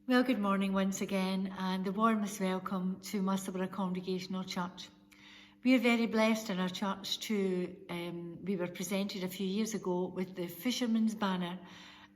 Well, good morning once again, and the warmest welcome to Musselburgh Congregational Church. We are very blessed in our church we were presented a few years ago with the Fisherman's Banner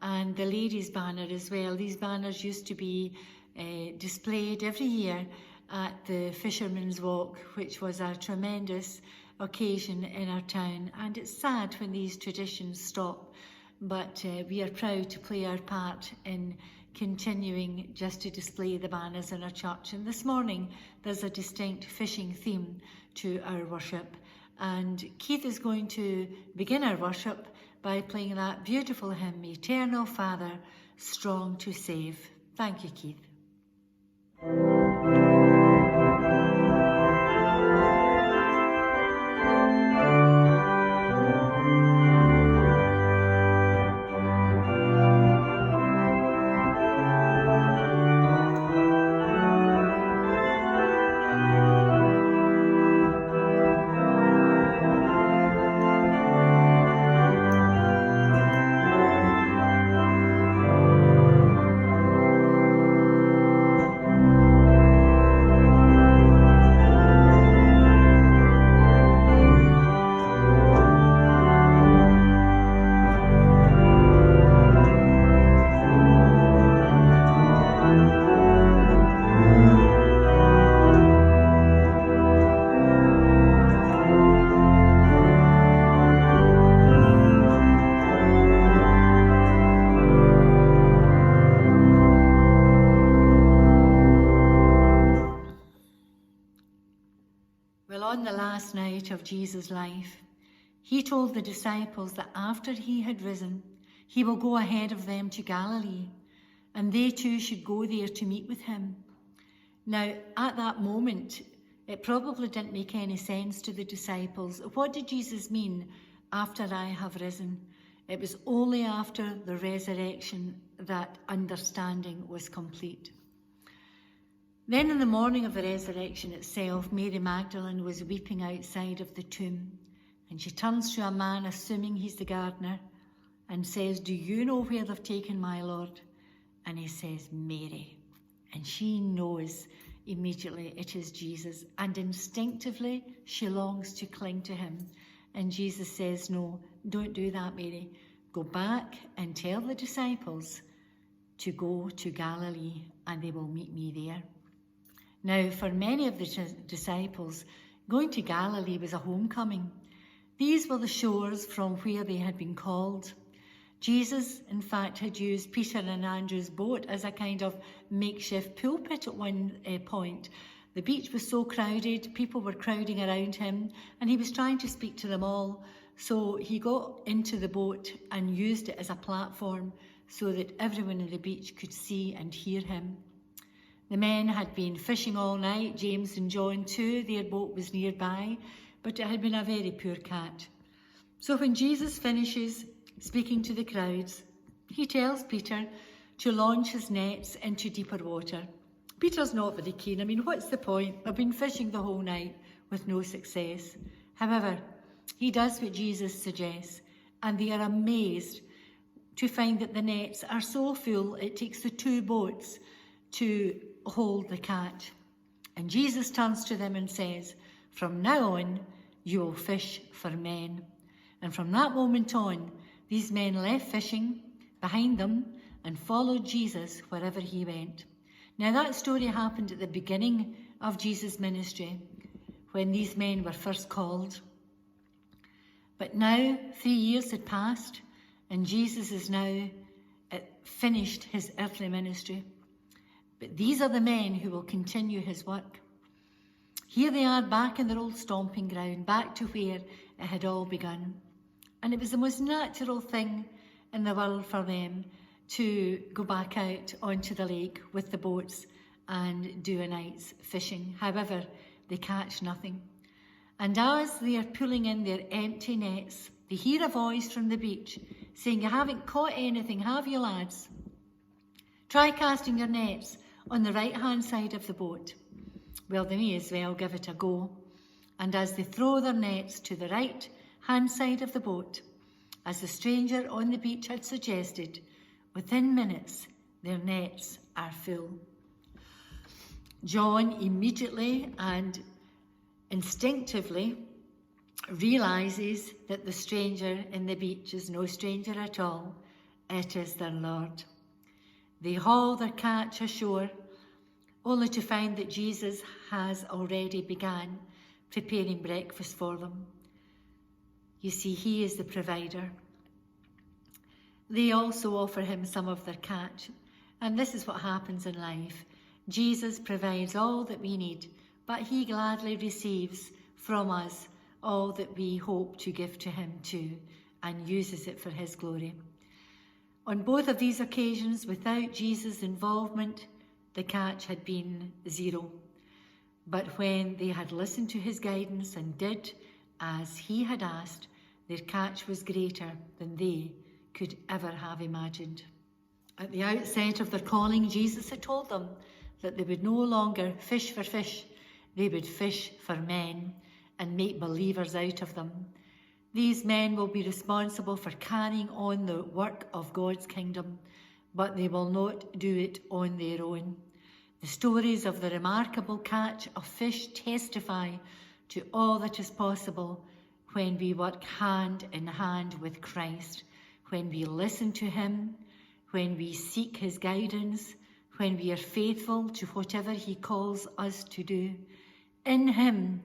and the Ladies' Banner as well. These banners used to be displayed every year at the Fisherman's Walk, which was a tremendous occasion in our town. And it's sad when these traditions stop, but we are proud to play our part in continuing just to display the banners in our church. And this morning there's a distinct fishing theme to our worship, and Keith is going to begin our worship by playing that beautiful hymn, Eternal Father, Strong to Save. Thank you, Keith. On the last night of Jesus' life, he told the disciples that after he had risen, he will go ahead of them to Galilee, and they too should go there to meet with him. Now, at that moment, it probably didn't make any sense to the disciples. What did Jesus mean, after I have risen? It was only after the resurrection that understanding was complete. Then in the morning of the resurrection itself, Mary Magdalene was weeping outside of the tomb, and she turns to a man, assuming he's the gardener, and says, "Do you know where they've taken my Lord?" And he says, "Mary." And she knows immediately it is Jesus, and instinctively she longs to cling to him. And Jesus says, "No, don't do that, Mary. Go back and tell the disciples to go to Galilee, and they will meet me there." Now, for many of the disciples, going to Galilee was a homecoming. These were the shores from where they had been called. Jesus, in fact, had used Peter and Andrew's boat as a kind of makeshift pulpit at one point. The beach was so crowded, people were crowding around him, and he was trying to speak to them all. So he got into the boat and used it as a platform so that everyone on the beach could see and hear him. The men had been fishing all night, James and John too. Their boat was nearby, but it had been a very poor catch. So when Jesus finishes speaking to the crowds, he tells Peter to launch his nets into deeper water. Peter's not very keen. I mean, what's the point? They've been fishing the whole night with no success. However, he does what Jesus suggests, and they are amazed to find that the nets are so full it takes the two boats to hold the catch. And Jesus turns to them and says, "From now on, you will fish for men." And from that moment on, these men left fishing behind them and followed Jesus wherever he went. Now, that story happened at the beginning of Jesus' ministry, when these men were first called. But now 3 years had passed, and Jesus has now finished his earthly ministry. But these are the men who will continue his work. Here they are back in their old stomping ground, back to where it had all begun. And it was the most natural thing in the world for them to go back out onto the lake with the boats and do a night's fishing. However, they catch nothing. And as they are pulling in their empty nets, they hear a voice from the beach saying, "You haven't caught anything, have you, lads? Try casting your nets on the right-hand side of the boat." Well, they may as well give it a go. And as they throw their nets to the right-hand side of the boat, as the stranger on the beach had suggested, within minutes their nets are full. John immediately and instinctively realizes that the stranger in the beach is no stranger at all. It is their Lord. They haul their catch ashore, only to find that Jesus has already begun preparing breakfast for them. You see, he is the provider. They also offer him some of their catch, and this is what happens in life. Jesus provides all that we need, but he gladly receives from us all that we hope to give to him too, and uses it for his glory. On both of these occasions, without Jesus' involvement, the catch had been zero. But when they had listened to his guidance and did as he had asked, their catch was greater than they could ever have imagined. At the outset of their calling, Jesus had told them that they would no longer fish for fish, they would fish for men and make believers out of them. These men will be responsible for carrying on the work of God's kingdom, but they will not do it on their own. The stories of the remarkable catch of fish testify to all that is possible when we work hand in hand with Christ, when we listen to him, when we seek his guidance, when we are faithful to whatever he calls us to do. In him,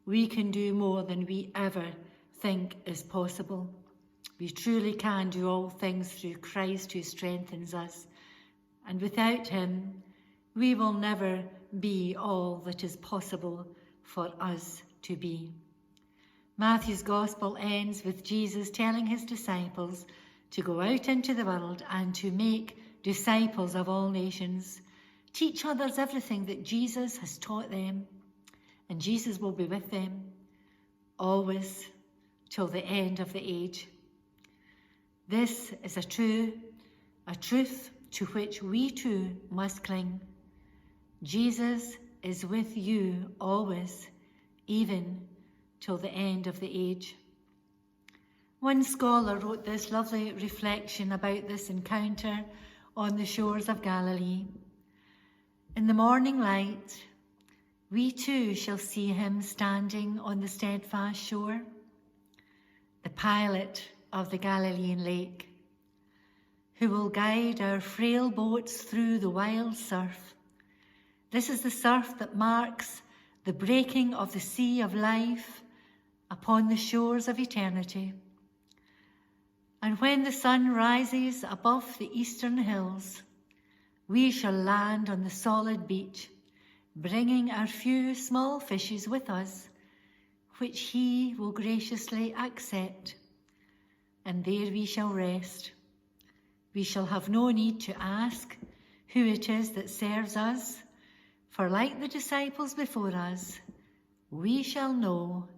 we can do more than we ever think is possible. We truly can do all things through Christ who strengthens us. And without him, we will never be all that is possible for us to be. Matthew's gospel ends with Jesus telling his disciples to go out into the world and to make disciples of all nations. Teach others everything that Jesus has taught them, and Jesus will be with them always till the end of the age. This is a truth to which we too must cling. Jesus is with you always, even till the end of the age. One scholar wrote this lovely reflection about this encounter on the shores of Galilee. In the morning light, we too shall see him standing on the steadfast shore, the pilot of the Galilean lake, who will guide our frail boats through the wild surf. This is the surf that marks the breaking of the sea of life upon the shores of eternity. And when the sun rises above the eastern hills, we shall land on the solid beach, bringing our few small fishes with us, which he will graciously accept. And there we shall rest. We shall have no need to ask who it is that serves us, for like the disciples before us, we shall know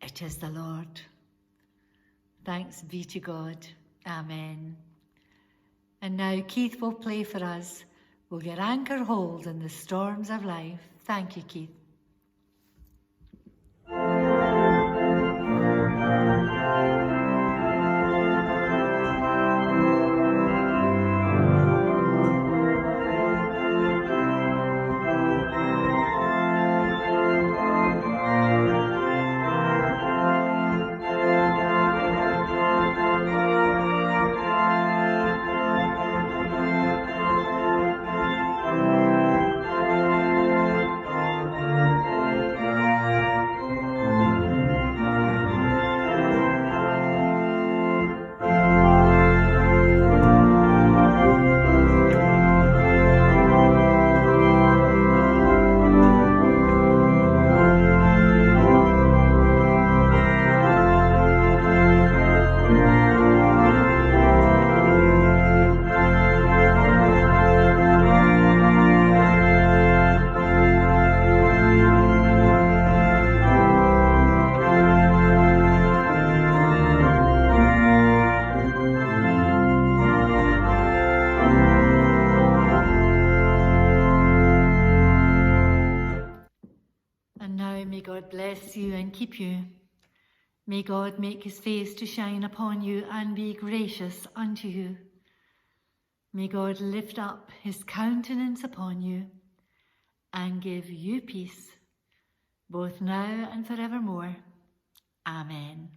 it is the Lord. Thanks be to God. Amen. And now Keith will play for us, Will Your Anchor Hold in the Storms of Life? Thank you, Keith. Keep you. May God make his face to shine upon you and be gracious unto you. May God lift up his countenance upon you and give you peace, both now and forevermore. Amen.